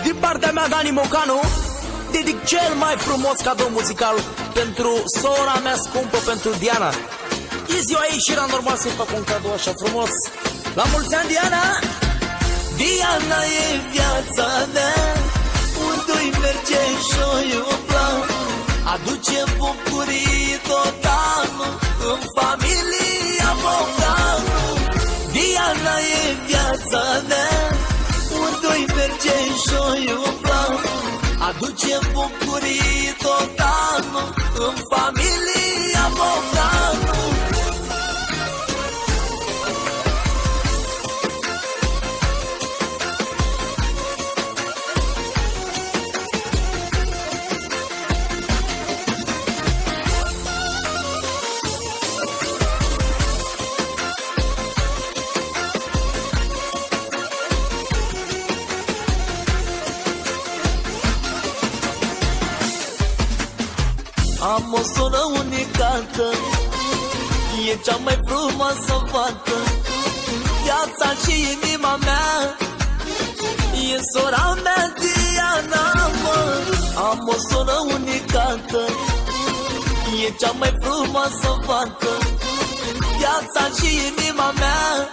Din partea mea, Dani Mocanu, dedic cel mai frumos cadou muzical pentru sora mea scumpă, pentru Diana. E ziua ei și era normal să-i fac un cadou așa frumos. La mulți ani, Diana! Diana e viața mea, unde-i merge și-o iubla, aduce bucurii tot anul în familia Bogdanu. Diana e viața mea, unde-i merge și-o iubla, aduce bucurii tot anul în familia Bogdanu. Am o soră unicată, e cea mai frumoasă fată. Viața și inima mea, e sora mea Diana, mă. Am o soră unicată, e cea mai frumoasă fată. Viața și inima mea,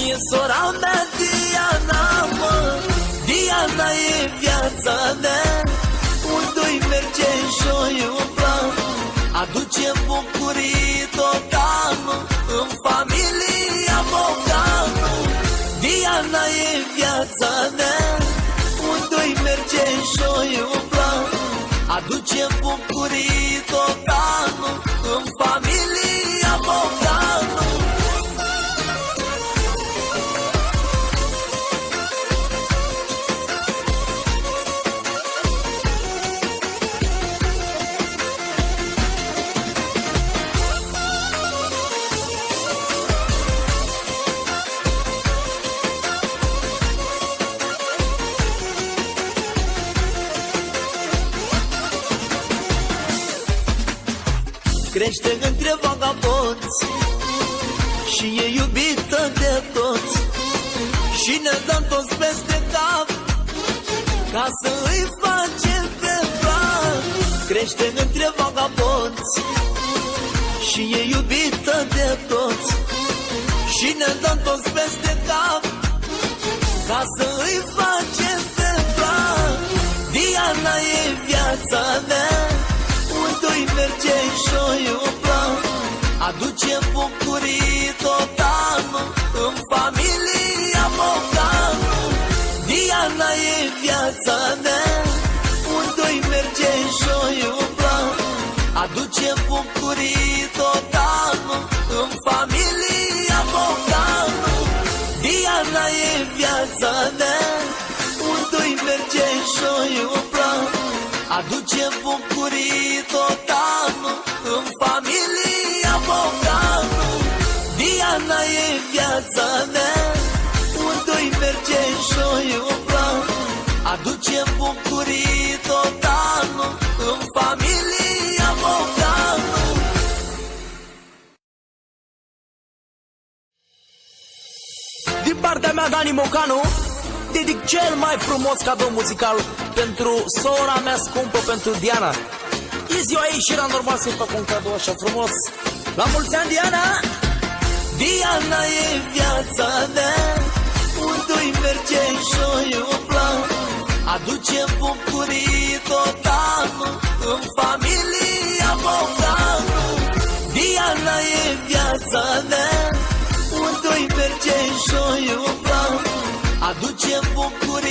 e sora mea Diana, mă. Diana e viața mea, unde-i merge și-o iubla, aduce bucurii tot anul în familia Bogdanu. Diana e viața mea, unde-i merge și-o iubla, aduce bucurii tot anul în familia Bogdanu. Crește între vagabonți și e iubită de toți, și ne dăm toți peste cap ca să îi facem pe plac. Crește între vagabonți și e iubită de toți, și ne dăm toți peste cap ca să îi facem pe plac. Diana e viața mea, unde-i merge și-o iubla, aduce bucurii tot anul în familia Bogdanu. Diana e viața mea, unde-i merge și-o iubla, aduce bucurii tot anul în familia Bogdanu. Diana e viața mea, unde-i merge și-o iubla, aduce bucurii tot anul în familia Bogdanu. Diana e viața mea, unde-i merge și-o iubla, aduce bucurii tot anul în familia Bogdanu. Din partea mea, Dani Mocanu, dedic cel mai frumos cadou muzical pentru sora mea scumpă, pentru Diana. E ziua ei și era normal să-i fac un cadou așa frumos. La mulți ani, Diana! Diana e viața mea, unde-i merge și-o iubla, aduce bucurii tot anul în familia Bogdanu. Diana e viața mea, unde-i merge și-o iubla, aduce bucurii